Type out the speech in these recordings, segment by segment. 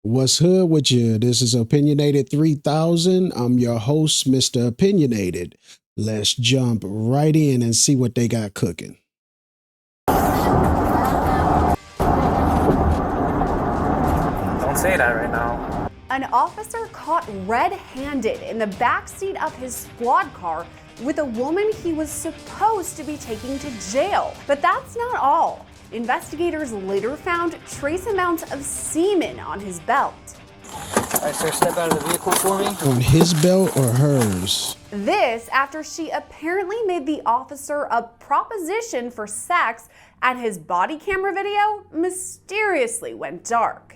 What's hood with you? This is Opinionated 3000. I'm your host, Mr. Opinionated. Let's jump right in and see what they got cooking. Don't say that right now. An officer caught red-handed in the backseat of his squad car with a woman he was supposed to be taking to jail. But that's not all. Investigators later found trace amounts of semen on his belt. All right, sir, step out of the vehicle for me. On his belt or hers? This after she apparently made the officer a proposition for sex and his body camera video mysteriously went dark.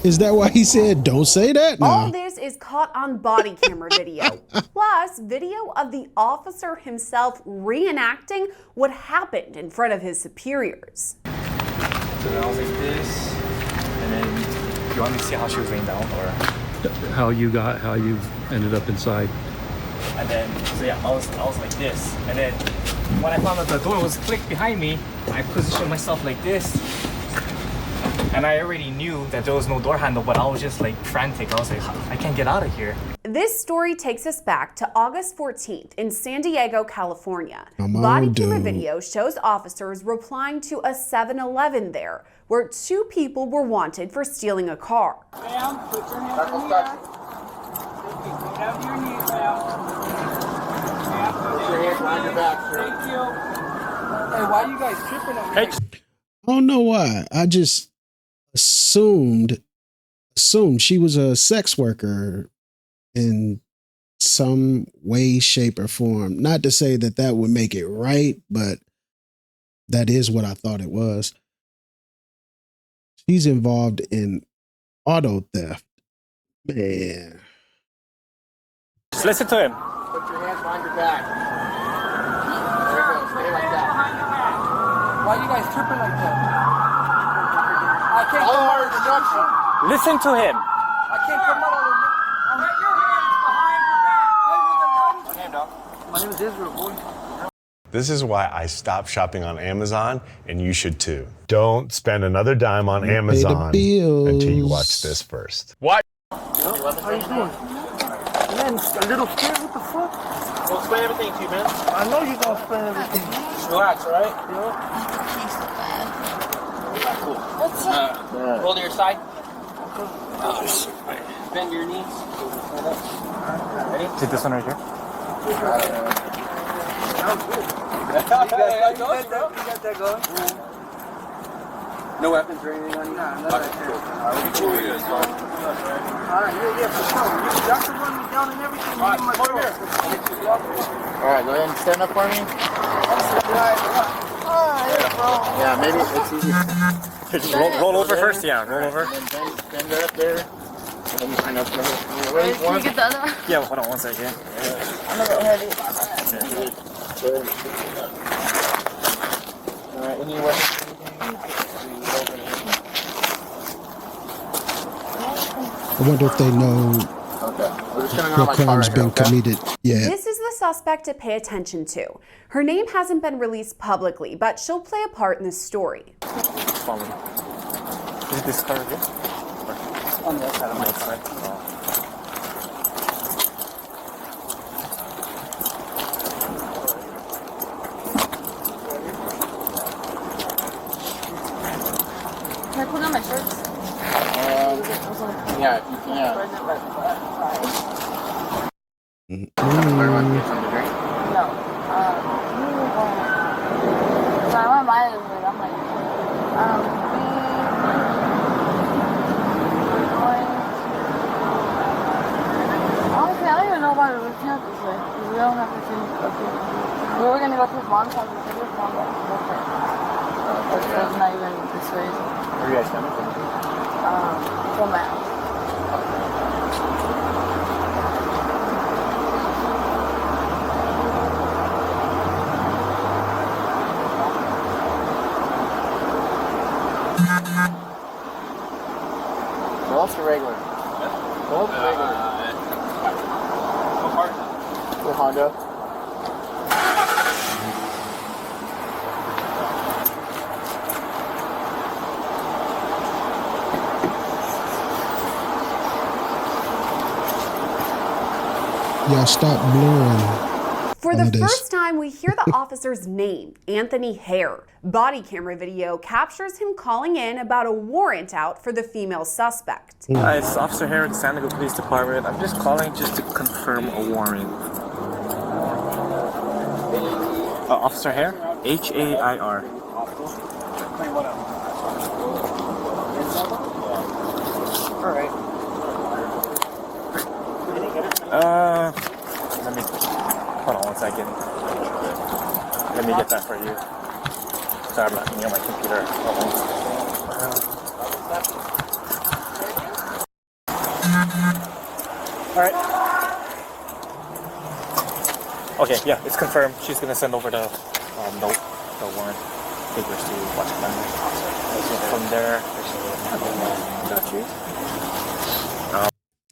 Is that why he said, don't say that? All this is caught on body camera video, plus video of the officer himself reenacting what happened in front of his superiors. So then I was like this, and then you want me to see how she was laying down, or how you ended up inside. and then so yeah, I was like this, and then when I found out the door was clicked behind me, I positioned myself like this. And I already knew that there was no door handle, but I was just like frantic. I was like, I can't get out of here. This story takes us back to August 14th in San Diego, California. Come on, Body camera dude. video shows officers replying to a 7-Eleven there, where two people were wanted for stealing a car. Ma'am, put your hands in the air. Get down to your knees, ma'am. Put your hands behind your back, sir. Thank you. Hey, why are you guys tripping on me? Hey. I don't know why. I just assumed she was a sex worker in some way, shape, or form. Not to say that that would make it right, but that is what I thought it was. She's involved in auto theft. Man. Just listen to him. Put your hands behind your back. There you go. Stay like that. Behind your back. Why are you guys tripping like that? I can't Follow come our out of the instructions. Listen to him. I can't come out of the Put your hands behind your back. My name, dog. My name is Israel, boy. This is why I stopped shopping on Amazon, and you should too. Don't spend another dime on Amazon bills. until you watch this first. What? How you doing? Man, a little scared. What the fuck? We'll explain everything to you, man. I know you're gonna spend everything. Relax, all right? Cool. What's up? Roll to your side. Bend your knees. Take this one right here. You got that going? No weapons or anything on you? Nah, nothing. Alright, yeah, for sure. Y'all can run me down and everything. Alright, go ahead and stand up for me. Yeah, maybe it's easy. Just roll over first, yeah. Roll over. And then bend that up there. And then you stand up there. Ready? Can you get the other one? Yeah, hold on one second. I'm a bit heavy. Alright, any weapons? I wonder if they know Okay. We're just gonna go on what my car crime's right been here, okay? committed yet. This is the suspect to pay attention to. Her name hasn't been released publicly, but she'll play a part in this story. Follow me. Is this car here? On the other side of my Outside. Can I put on my shirts? Yeah, you can. Where am I getting something to drink? No. So I went by this way. I'm like, honestly, I don't even know why we were camp this way. Because we don't have to change up here. We were going to go to his mom's house. We said his mom, but okay. So it's not even this way. Where are you guys coming from? From my house. Golf or regular? Golf or regular? What part? Go Honda. Y'all stop blurring. For all the of this. first time, we hear the officer's name, Anthony Hare. Body camera video captures him calling in about a warrant out for the female suspect. Hi, it's Officer Hare at the San Diego Police Department. I'm just calling just to confirm a warrant. Officer Hare? H-A-I-R. Alright. Let me, hold on one second. Let me get that for you. Sorry, I'm not near my computer. Alright. Okay, yeah, it's confirmed. She's gonna send over the note, the warrant papers to watch it. From there, got you.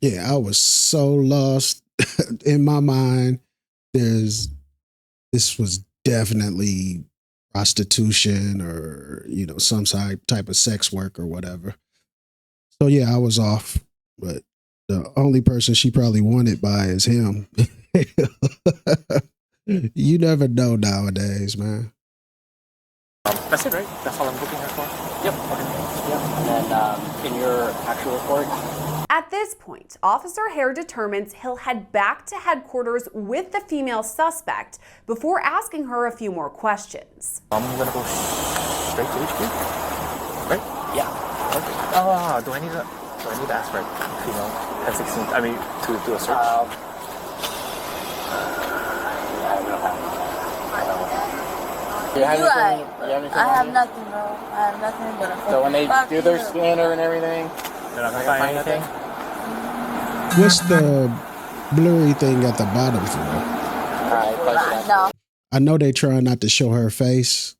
Yeah, I was so lost in my mind. This was definitely prostitution or, you know, some type of sex work or whatever. So yeah, I was off, but the only person she probably wanted by is him. You never know nowadays, man. That's it, right? That's all I'm booking her for? Yep. Okay. Yep. And then in your actual report. At this point, Officer Hare determines he'll head back to headquarters with the female suspect before asking her a few more questions. I'm gonna go straight to HQ, right? Yeah. Okay. Do I need to ask for a female 1016? I mean, to do a search. I have nothing, bro. I have nothing but a So when they do their scanner and everything, They're not gonna find anything? What's the blurry thing at the bottom for? No. I know they try not to show her face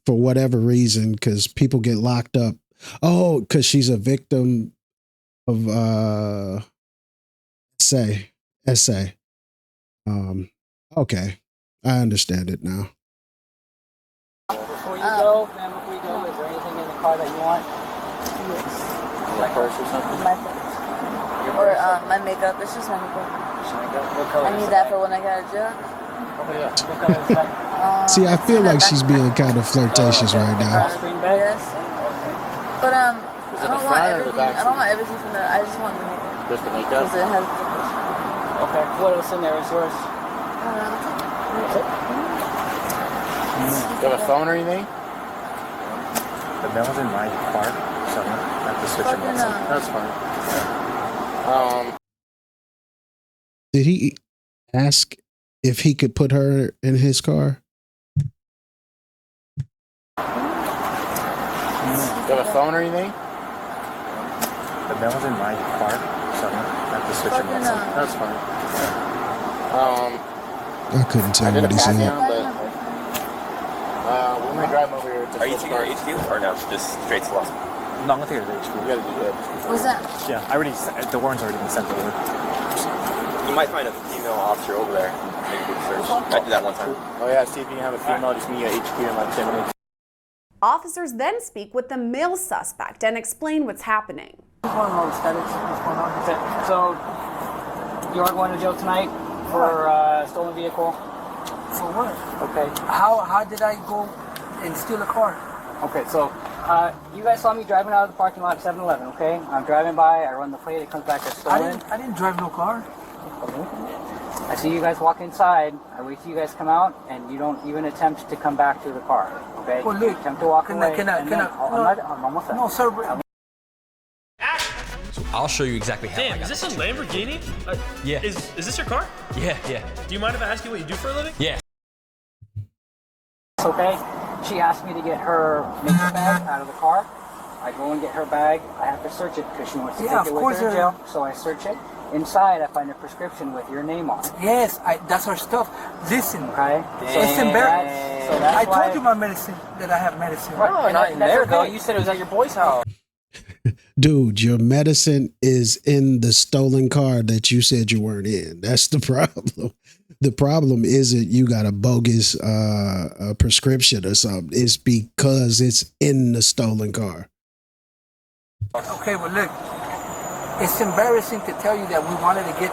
for whatever reason, because people get locked up. Oh, because she's a victim of essay. Okay, I understand it now. Before you go, is there anything in the car that you want? your purse or something. My purse. Or my makeup. It's just my makeup. What color I need that for when I get a job. Okay, yeah. What color is that? See, I feel like she's being kind of flirtatious right now. Screen bag? Yes. But I Is it don't the want front or the everything. back? I don't want everything from there. I just want the makeup. Just the makeup. Because it has the Okay. What else in there is yours? Do you have a phone or anything? The mail's in my car, so I have to switch them. That's fine. Did he ask if he could put her in his car? Do you have a phone or anything? The mail's in my car, so I have to switch them. That's fine. I couldn't tell what he said. When we drive over here, Are you taking your HQ or no? Just straight to Los? No, I'm gonna take it to HQ. You gotta do that. What's that? Yeah, the warrant's already been sent over. You might find a female officer over there. Make a quick search. I did that one time. Oh yeah, see if you can have a female. Just meet you at HQ in like 10 minutes. Officers then speak with the male suspect and explain what's happening. What's going on, What's going on? So, you are going to jail tonight for stolen vehicle? For what? Okay. How did I go and steal a car? Okay, so you guys saw me driving out of the parking lot at 7-Eleven, okay? I'm driving by, I run the plate, it comes back as stolen. I didn't drive no car. I see you guys walk inside, I wait till you guys come out, and you don't even attempt to come back to the car, okay? Well, You look, attempt to walk can away. I? I'm almost done. No, sir. I'll show you exactly how. Damn, is this a Lamborghini? Yeah. Is this your car? Yeah. Do you mind if I ask you what you do for a living? Yeah. It's okay. She asked me to get her makeup bag out of the car. I go and get her bag. I have to search it because she wants to take it with her in jail. So I search it. Inside, I find a prescription with your name on it. Yes, that's our stuff. Listen, Okay? it's embarrassing. So that's I why- told you my medicine, that I have medicine. Right, and not in that's there okay. though. You said it was at your boy's house. Dude, your medicine is in the stolen car that you said you weren't in. That's the problem. The problem isn't you got a bogus prescription or something. It's because it's in the stolen car. Okay, well look, it's embarrassing to tell you that we wanted to get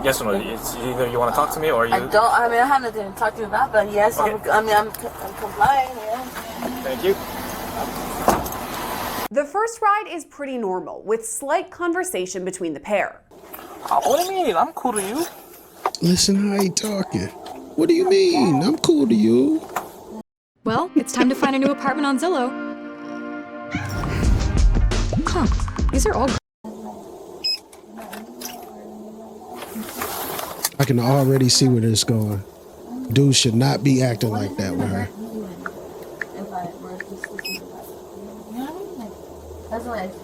Yes or no? It's either you want to talk to me or you. I don't. I mean, I have nothing to talk to you about, but yes, Okay. I'm complying. Yeah. Thank you. The first ride is pretty normal, with slight conversation between the pair. What do you mean? I'm cool to you. Listen how he talking. What do you mean? I'm cool to you. Well, it's time to find a new apartment on Zillow. Huh. These are all... I can already see where this is going. Dude should not be acting like that with her. That's what I say.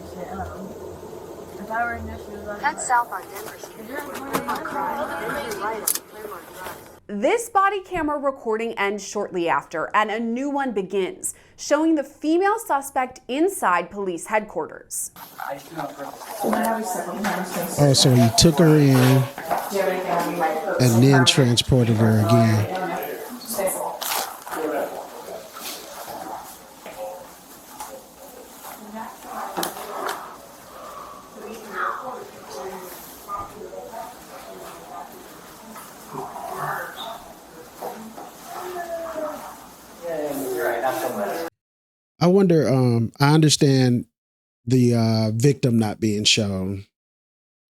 If I were in this, Head south on Denver Street. On Cross, then turn right on Claremont Drive. This body camera recording ends shortly after, and a new one begins, showing the female suspect inside police headquarters. Oh, so he took her in and then transported her again. I wonder, I understand the victim not being shown,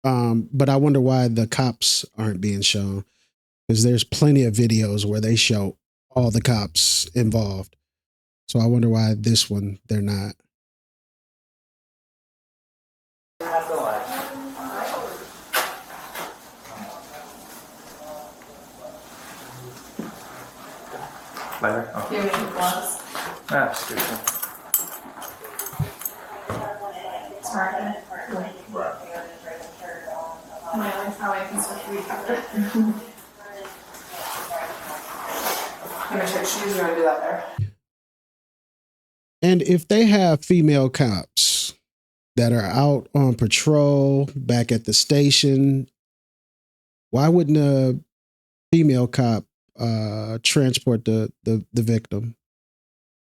but I wonder why the cops aren't being shown, because there's plenty of videos where they show all the cops involved. So I wonder why this one, they're not. Later. Oh. Give me the gloves. Ah, excuse me. Sorry. How I can switch recover. I'm gonna check shoes. We're gonna do that there. And if they have female cops that are out on patrol back at the station, why wouldn't a female cop transport the victim?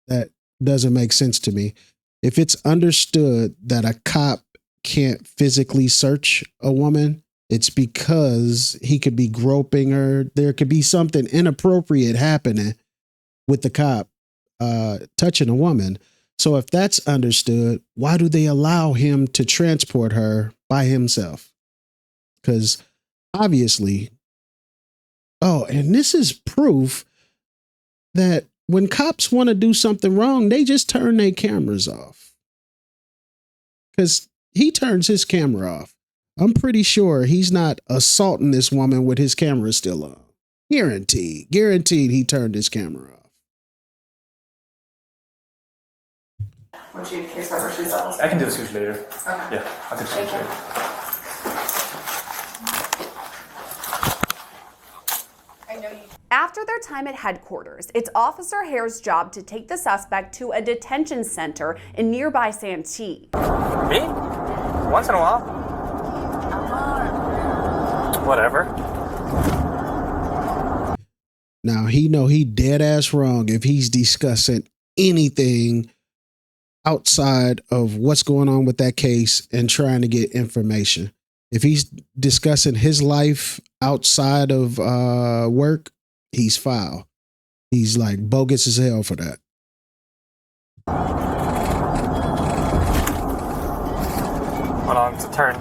That doesn't make sense to me. If it's understood that a cop can't physically search a woman, it's because he could be groping her. There could be something inappropriate happening with the cop touching a woman. So if that's understood, why do they allow him to transport her by himself? Because obviously, and this is proof that when cops want to do something wrong, they just turn their cameras off. Because he turns his camera off. I'm pretty sure he's not assaulting this woman with his camera still on. Guaranteed he turned his camera off. Would you case over shoes off? I can do the shoes later. Okay. Yeah, I'll do the shoes later. After their time at headquarters, it's Officer Hare's job to take the suspect to a detention center in nearby Santee. Me? Once in a while. Whatever. Now he dead ass wrong if he's discussing anything outside of what's going on with that case and trying to get information. If he's discussing his life outside of work, he's foul. He's like bogus as hell for that. Hold on, it's a turn.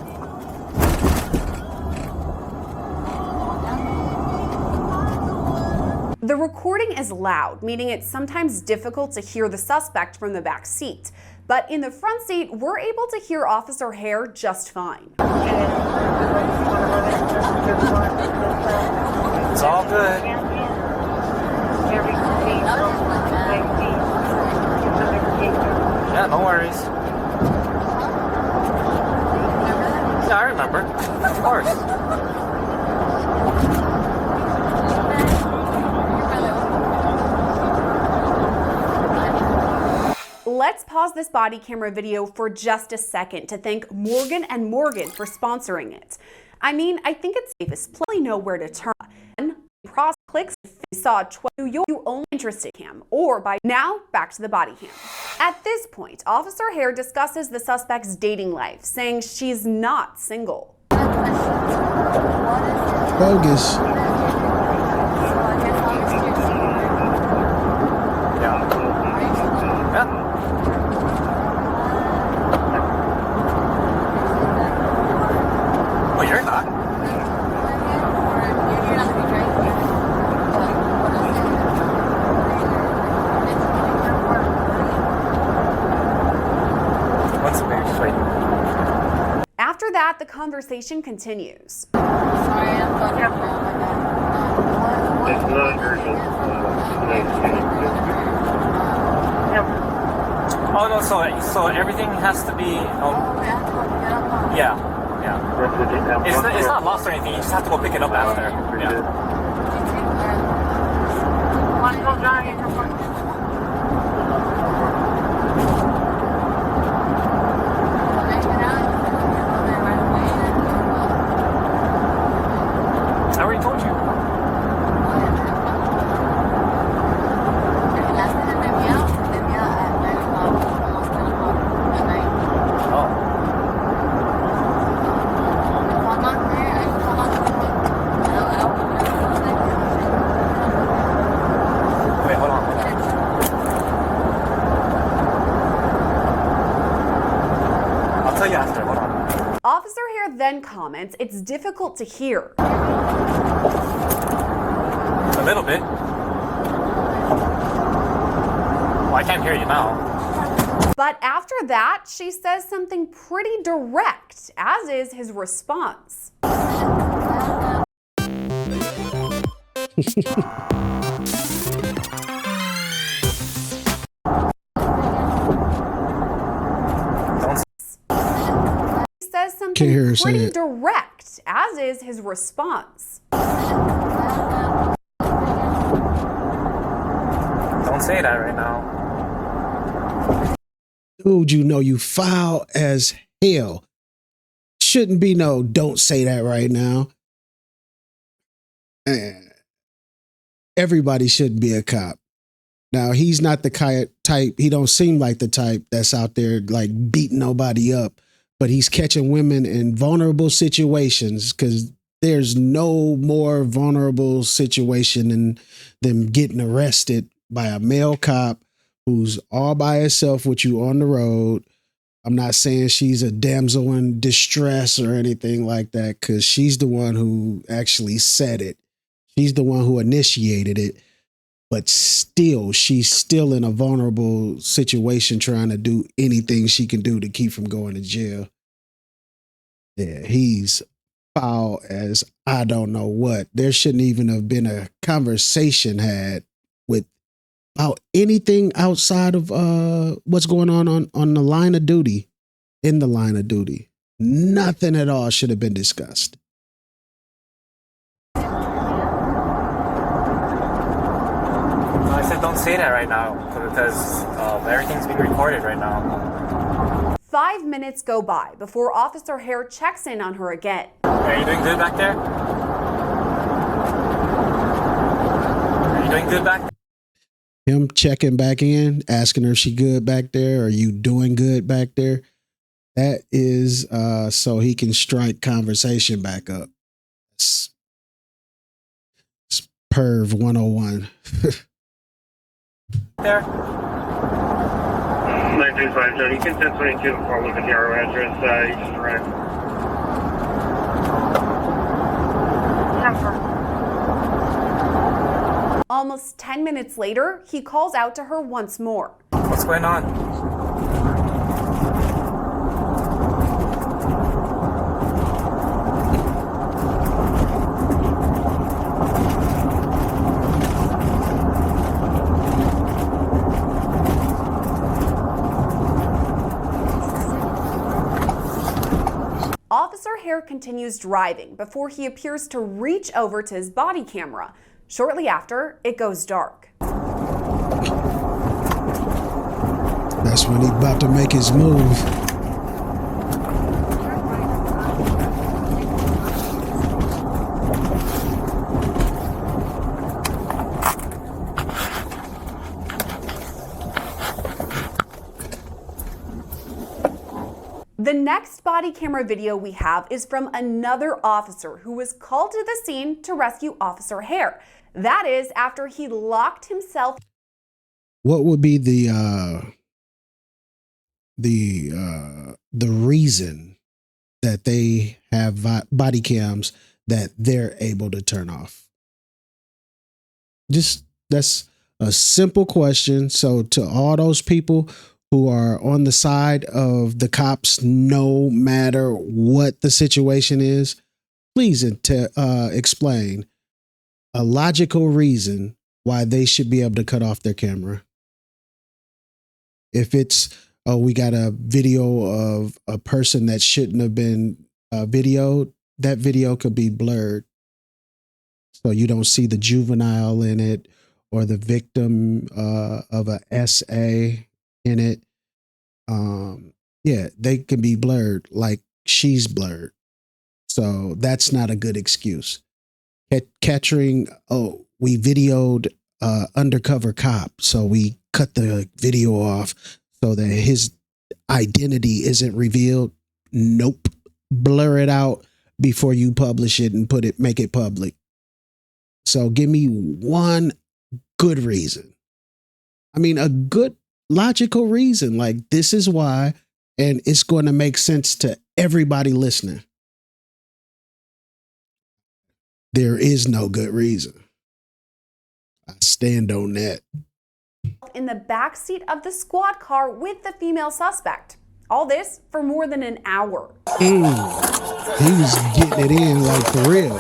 The recording is loud, meaning it's sometimes difficult to hear the suspect from the back seat. But in the front seat, we're able to hear Officer Hare just fine. It's all good. Yeah, no worries. Yeah, I remember. Of course. Let's pause this body camera video for just a second to thank Morgan & Morgan for sponsoring it. I mean, I think it's safest. Please know where to turn. Cross clicks if you saw 12 you only interested cam or by now back to the body cam. At this point, Officer Hare discusses the suspect's dating life, saying she's not single. What is bogus. Oh, you're not? What's the big fight? After that, the conversation continues. Sorry, I'm going to It's not urgent. Oh no, so everything has to be. Yeah. It's not lost or anything. You just have to go pick it up after. Yeah. Want to go down and get your I already told you. Wait, hold on. I'll tell you after. Hold on. Officer Hare then comments it's difficult to hear. A little bit. Well, I can't hear you now. But after that, she says something pretty direct, as is his response. He says something pretty direct, as is his response. Don't say that right now. Dude, you know you foul as hell. Shouldn't be no don't say that right now. Everybody shouldn't be a cop. Now, he's not the type, he don't seem like the type that's out there like beating nobody up, but he's catching women in vulnerable situations because there's no more vulnerable situation than them getting arrested by a male cop who's all by herself with you on the road. I'm not saying she's a damsel in distress or anything like that, because she's the one who actually said it. She's the one who initiated it. But still, she's still in a vulnerable situation trying to do anything she can do to keep from going to jail. Yeah, he's foul as I don't know what. There shouldn't even have been a conversation had with about anything outside of what's going on the line of duty, in the line of duty. Nothing at all should have been discussed. I said don't say that right now because everything's being recorded right now. 5 minutes go by before Officer Hare checks in on her again. Are you doing good back there? Are you doing good back there? Him checking back in, asking her if she good back there. Are you doing good back there? That is so he can strike conversation back up. It's Perv 101. There. 925, Joe. You can 1022 and follow the Yarrow address. You just arrived. Almost 10 minutes later, he calls out to her once more. What's going on? Officer Hare continues driving before he appears to reach over to his body camera. Shortly after, it goes dark. That's when he's about to make his move. The next body camera video we have is from another officer who was called to the scene to rescue Officer Hare. That is after he locked himself. What would be the reason that they have body cams that they're able to turn off? Just, that's a simple question. So to all those people who are on the side of the cops, no matter what the situation is, please explain a logical reason why they should be able to cut off their camera. If it's, oh, we got a video of a person that shouldn't have been videoed, that video could be blurred. So you don't see the juvenile in it or the victim of a SA in it. Yeah, they can be blurred like she's blurred. So that's not a good excuse. Capturing, oh, we videoed undercover cop, so we cut the video off so that his identity isn't revealed. Nope. Blur it out before you publish it and make it public. So give me one good reason. I mean, a good logical reason, like this is why, and it's going to make sense to everybody listening. There is no good reason. I stand on that. In the backseat of the squad car with the female suspect. All this for more than an hour. He was getting it in like for real.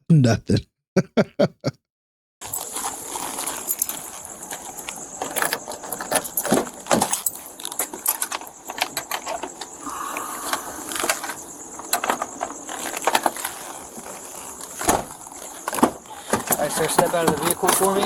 Nothing. All right, sir, step out of the vehicle for me.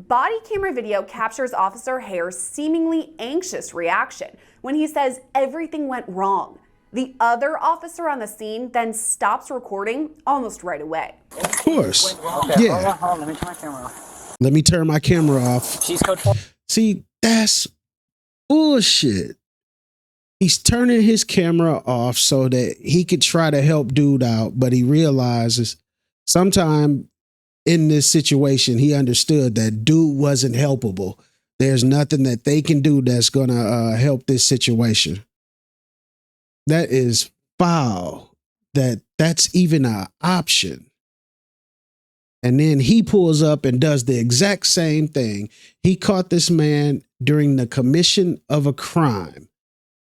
Body camera video captures Officer Hare's seemingly anxious reaction when he says everything went wrong. The other officer on the scene then stops recording almost right away. Of course. Okay, Yeah. hold on, let me turn my camera off. Let me turn my camera off. She's code 4. See, that's bullshit. He's turning his camera off so that he could try to help dude out, but he realizes sometime in this situation, he understood that dude wasn't helpable. There's nothing that they can do that's going to help this situation. That is foul. That's even an option. And then he pulls up and does the exact same thing. He caught this man during the commission of a crime.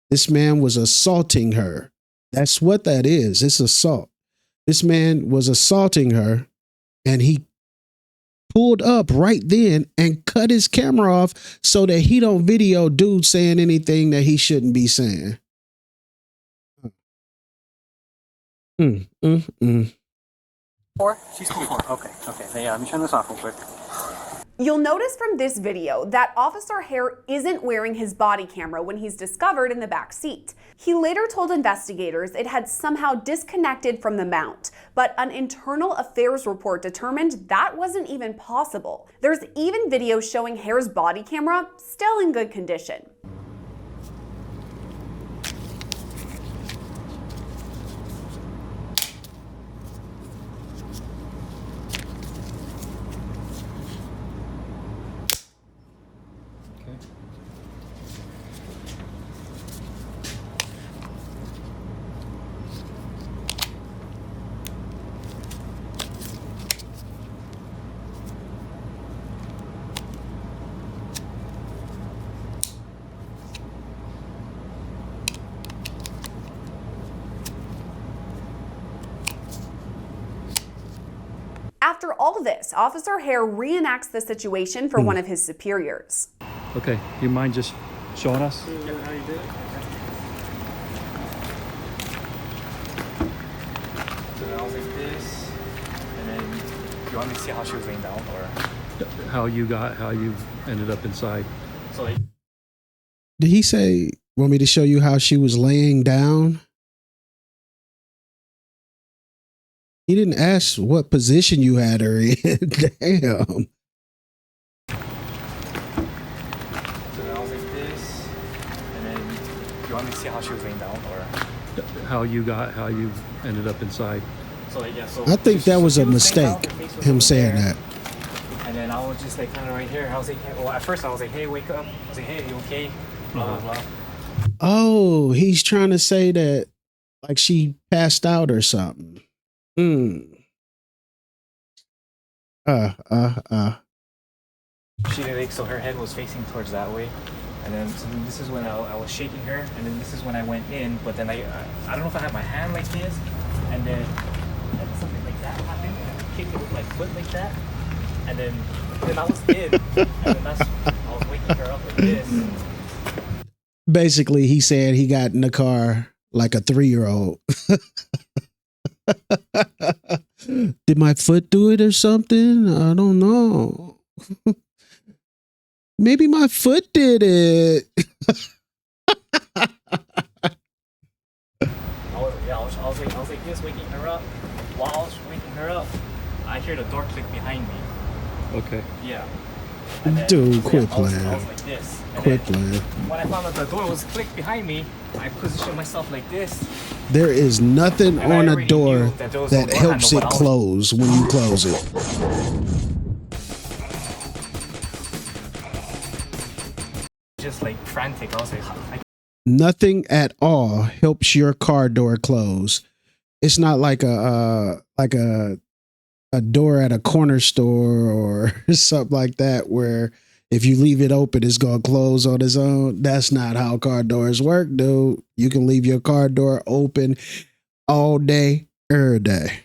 This man was assaulting her. That's what that is. It's assault. This man was assaulting her, and he pulled up right then and cut his camera off so that he don't video dude saying anything that he shouldn't be saying. Four? She's code 4. Okay. Yeah, let me turn this off real quick. You'll notice from this video that Officer Hare isn't wearing his body camera when he's discovered in the back seat. He later told investigators it had somehow disconnected from the mount, but an internal affairs report determined that wasn't even possible. There's even video showing Hare's body camera still in good condition. After all of this, Officer Hare reenacts the situation for one of his superiors. Okay, you mind just showing us? How you did it? So then I was like this, and then you want me to see how she was laying down, or How you ended up inside? so like. Did he say, want me to show you how she was laying down? He didn't ask what position you had her in. Damn. So then I was like this, and then you want me to see how she was laying down, or How you ended up inside. so like yeah. So I think that was she a laying mistake, down, her face was him over saying there. that. And then I was just like kind of right here. I was like, hey, well, at first I was like, hey, wake up. I was like, hey, you okay? Blah, blah, blah. Oh, he's trying to say that like she passed out or something. She like, so her head was facing towards that way. And then, so then this is when I was shaking her. And then this is when I went in. But then I don't know if I had my hand like this. And then something like that happened. And I kicked it with my foot like that. And then I was in. And then I was waking her up like this. Basically, he said he got in the car like a 3-year-old. Did my foot do it or something? I don't know. Maybe my foot did it. I was like this, waking her up. While I was waking her up, I hear the door click behind me. Okay. Yeah. Dude, quit I was playing. like this. And Quit then playing. when I found out the door was clicked behind me, I positioned myself like this. There is nothing And I on a already door knew that there was no that door helps handle, it but I was- close when you close it. Just like frantic. I was like, Nothing at all helps your car door close. It's not like a door at a corner store or something like that where if you leave it open, it's gonna close on its own. That's not how car doors work, dude. You can leave your car door open all day, every day.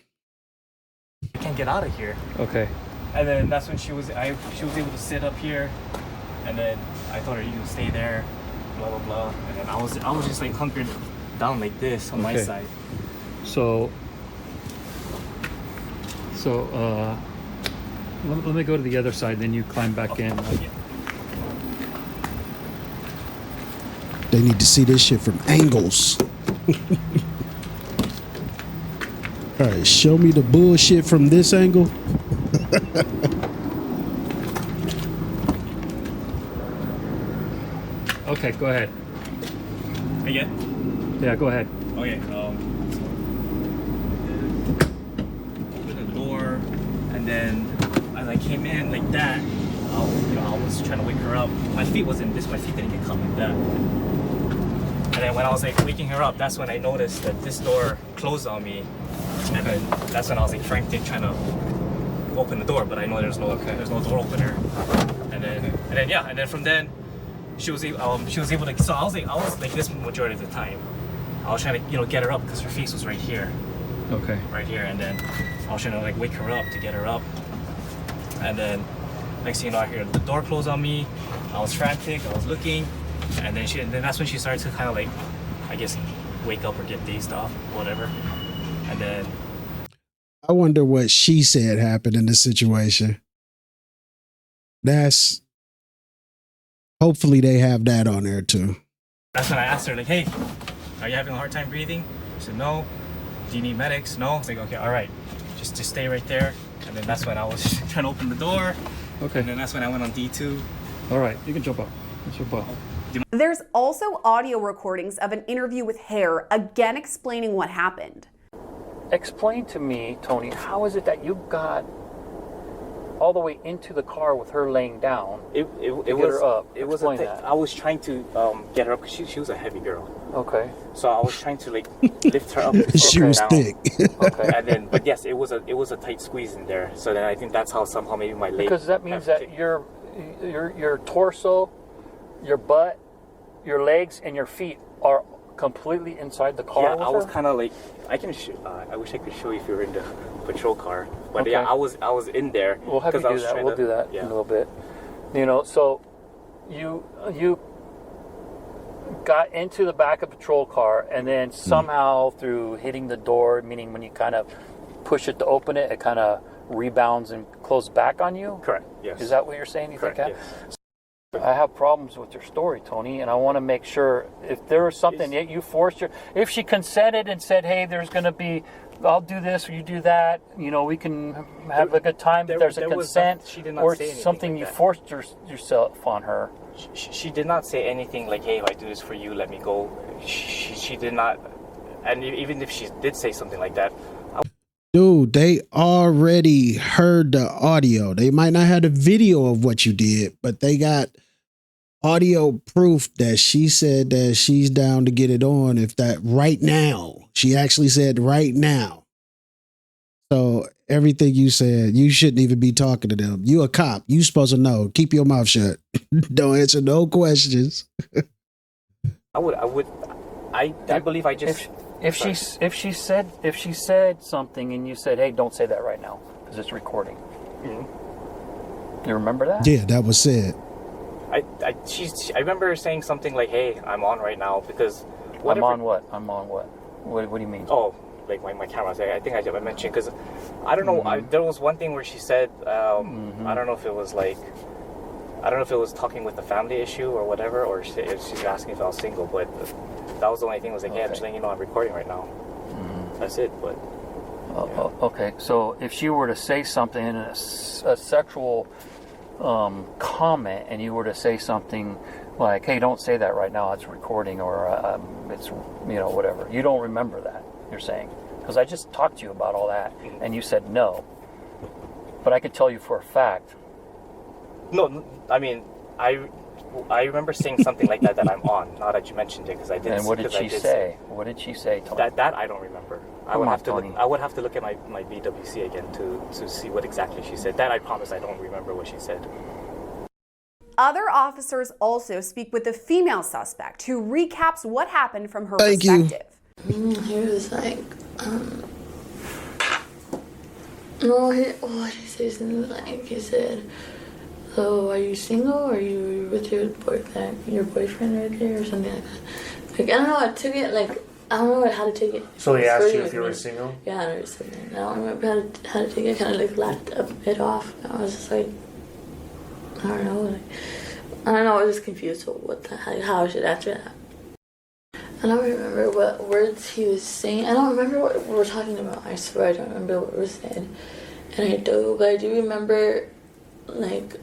I can't get out of here. Okay. And then that's when she was able to sit up here. And then I told her, you can stay there, blah, blah, blah. And then I was just like hunkered down like this on my Okay. side. So let me go to the other side, then you climb back in. They need to see this shit from angles. All right, show me the bullshit from this angle. Okay, go ahead. Again? Yeah, go ahead. Okay. Open the door, and then as I came in like that, I was trying to wake her up. My feet wasn't this. My feet didn't get caught like that. And then when I was like waking her up, that's when I noticed that this door closed on me. And then that's when I was like frantic trying to open the door, but I know there's no door opener. And then from then she was able to. So I was like this majority of the time. I was trying to get her up because her face was right here. Okay. Right here, and then I was trying to like wake her up to get her up. And then next thing you know, I hear the door close on me. I was frantic. I was looking, and then that's when she started to kind of like, I guess, wake up or get dazed off, whatever. And then I wonder what she said happened in this situation. Hopefully they have that on there too. that's when I asked her like, hey, are you having a hard time breathing? She said, no. Do you need medics? No. I was like, okay, all right. Just stay right there. And then that's when I was trying to open the door. Okay. And then that's when I went on D2. All right, you can jump up. Let's jump up. There's also audio recordings of an interview with Hare, again explaining what happened. Explain to me, Tony, how is it that you got all the way into the car with her laying down? It get her up. It was Explain that. I was trying to get her up because she was a heavy girl. Okay. So I was trying to like lift her up. She was thick. Okay. And then, but yes, it was a tight squeeze in there. So then I think that's how somehow maybe my leg. Because that means that your torso, your butt, your legs, and your feet are completely inside the car. Yeah, with I was her? kind of like I wish I could show you if you were in the patrol car. But Okay. yeah, I was in there. We'll have you do that. We'll do that in a little bit. So you got into the back of a patrol car, and then somehow through hitting the door, meaning when you kind of push it to open it, it kind of rebounds and closes back on you? Correct, yes. Is that what you're saying? Correct, think? yes. I have problems with your story, Tony, and I want to make sure if there was something that you forced her, if she consented and said, hey, there's going to be I'll do this or you do that. You know, we can have a good time. There's a consent she did not or say anything something like you that. forced yourself on her. She did not say anything like, hey, if I do this for you, let me go. She did not. And even if she did say something like that, Dude, they already heard the audio. They might not have the video of what you did, but they got audio proof that she said that she's down to get it on if that right now. She actually said right now. So everything you said, you shouldn't even be talking to them. You a cop. You supposed to know. Keep your mouth shut. Don't answer no questions. I believe I just... If she said something and you said, hey, don't say that right now because it's recording. Mm-hmm. You remember that? Yeah, that was said. I remember saying something like, hey, I'm on right now because whatever. I'm on what? What do you mean? Oh, like my camera. I think I mentioned because I don't know. Mm-hmm. There was one thing where she said, I don't know if it was like, I don't know if it was talking with the family issue or whatever, or she's asking if I was single, but that was the only thing. Was like, hey, I'm just letting you know I'm recording right now. Mm-hmm. That's it. But okay, so if she were to say something in a sexual comment, and you were to say something like, hey, don't say that right now, it's recording, or it's, you know, whatever, you don't remember that, you're saying, because I just talked to you about all that and you said no, but I could tell you for a fact. No, I mean, I remember saying something like that I'm on. Now that you mentioned it, because I did. And what did she say? What did she say, Tony? That I don't remember. I would have to look at my BWC again to see what exactly she said. That I promise I don't remember what she said. Other officers also speak with the female suspect, who recaps what happened from her perspective. He was like, no, what did he say? Something like, he said, so are you single, or are you with your boyfriend right there, or something like that? Like, I don't know, I took it like, I don't know how to take it. So he asked you if you were single? Yeah, or something. I don't remember how to take it. Kind of like laughed it off. I was just like, I don't know. Like, I don't know. I was just confused. So how I should answer that. I don't remember what words he was saying. I don't remember what we were talking about. I swear I don't remember what we were saying. And I do, but I do remember like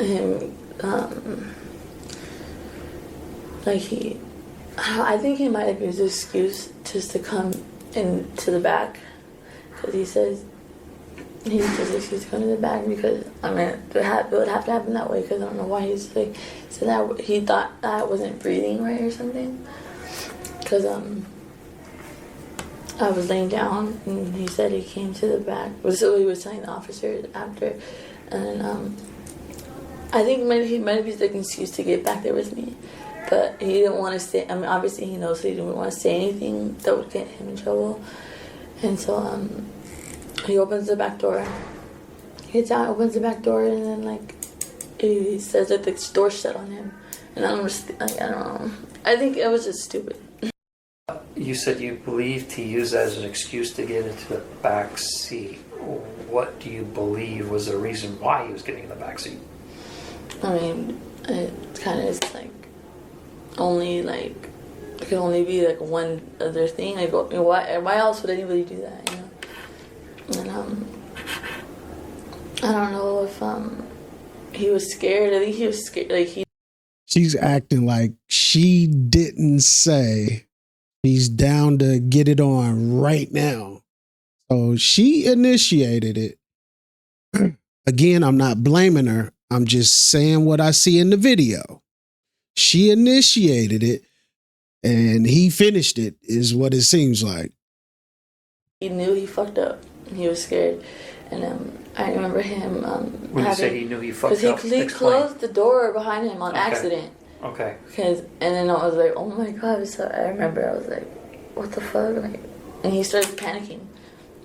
him like I think he might have used an excuse just to come into the back, because he says he used his excuse to come to the back because, I mean, it would have to happen that way, because I don't know why he's like, so that he thought I wasn't breathing right or something, because I was laying down and he said he came to the back. So he was telling the officers after, and I think he might have used like an excuse to get back there with me. But he didn't want to say, I mean, obviously he knows he didn't want to say anything that would get him in trouble. And so he opens the back door. He gets out, opens the back door, and then like he says that the door shut on him. And I don't know. I think it was just stupid. You said you believed he used that as an excuse to get into the back seat. What do you believe was the reason why he was getting in the back seat? I mean, it kind of is like only like it could only be like one other thing. Like, why else would anybody do that? You know. And I don't know if he was scared. I think he was scared. Like She's acting like she didn't say he's down to get it on right now. So she initiated it. Again, I'm not blaming her. I'm just saying what I see in the video. She initiated it and he finished it, is what it seems like. He knew he fucked up. He was scared. And I remember him when you say he knew he fucked up, because he closed the door behind him on accident. Okay. And then I was like, oh my god. So I remember I was like, what the fuck? Like, and he started panicking.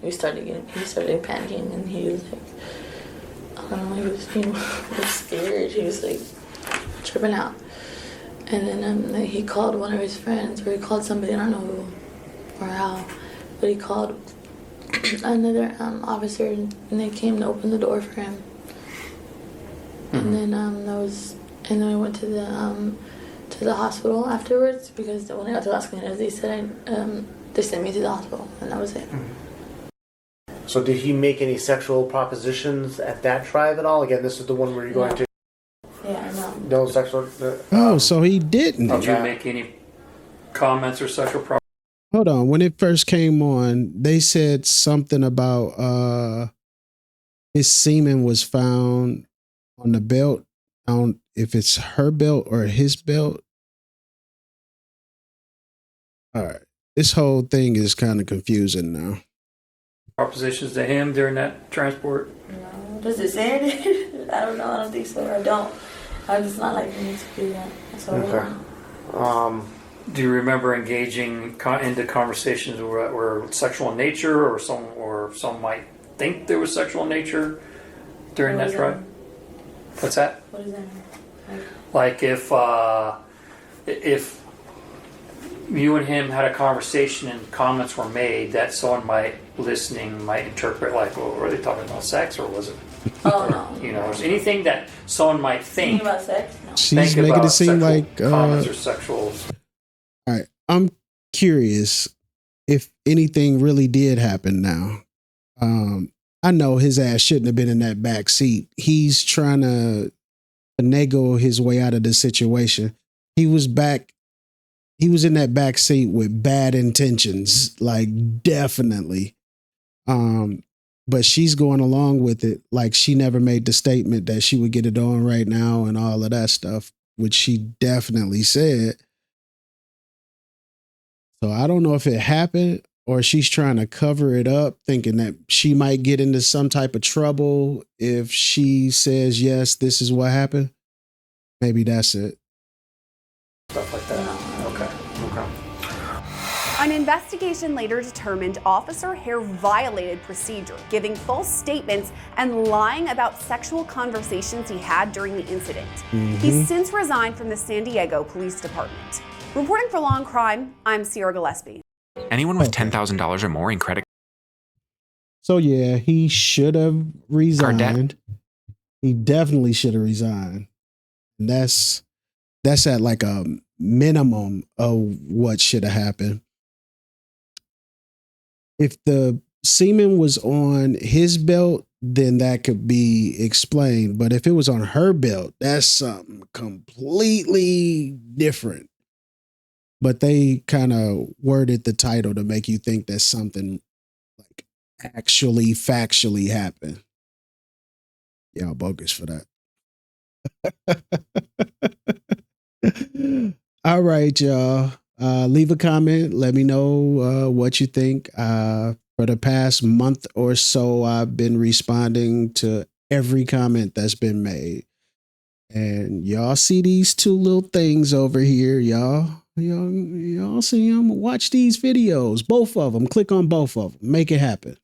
He started panicking, and he was like, I don't know, he was scared. He was like tripping out. And then he called one of his friends, or he called somebody, I don't know who or how, but he called another officer, and they came to open the door for him. Mm-hmm. And then I went to the hospital afterwards, because when I got to Las Colinas, they said they sent me to the hospital, and that was it. So did he make any sexual propositions at that tribe at all? Again, this is the one where you're going to. Yeah, no. No sexual. Oh, so he didn't. Did you make any comments or sexual problems? Hold on. When it first came on, they said something about his semen was found on the belt. I don't if it's her belt or his belt. All right. This whole thing is kind of confusing now. Propositions to him during that transport? No. Does it say it? I don't know. I don't think so. I don't. I'm just not like me to do that. So Okay. Do you remember engaging into conversations that were sexual in nature, or some might think there was sexual in nature during that trial? What's that? What is that? Like if you and him had a conversation and comments were made that someone might interpret like, well, were they talking about sex or was it? Oh no. You know, is anything that someone might think about sex? No. She's making it seem like comments or sexual. All right. I'm curious if anything really did happen now. I know his ass shouldn't have been in that back seat. He's trying to finagle his way out of the situation. He was in that back seat with bad intentions, like definitely. But she's going along with it like she never made the statement that she would get it on right now and all of that stuff, which she definitely said. So I don't know if it happened or she's trying to cover it up, thinking that she might get into some type of trouble if she says, yes, this is what happened. Maybe that's it. Stuff like that. Okay. An investigation later determined Officer Hare violated procedure, giving false statements and lying about sexual conversations he had during the incident. He's since resigned from the San Diego Police Department. Reporting for Law and Crime, I'm Sierra Gillespie. Anyone with $10,000 or more in credit. So yeah, he should have resigned. He definitely should have resigned. And that's at like a minimum of what should have happened. If the semen was on his belt, then that could be explained. But if it was on her belt, that's something completely different. But they kind of worded the title to make you think that something like actually factually happened. Y'all bogus for that. All right, y'all. Leave a comment. Let me know what you think. For the past month or so, I've been responding to every comment that's been made. And y'all see these two little things over here, y'all see them. Watch these videos, both of them. Click on both of them. Make it happen.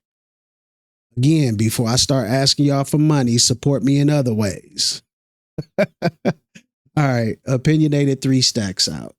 Again, before I start asking y'all for money, support me in other ways. All right. Opinionated 3 Stacks out.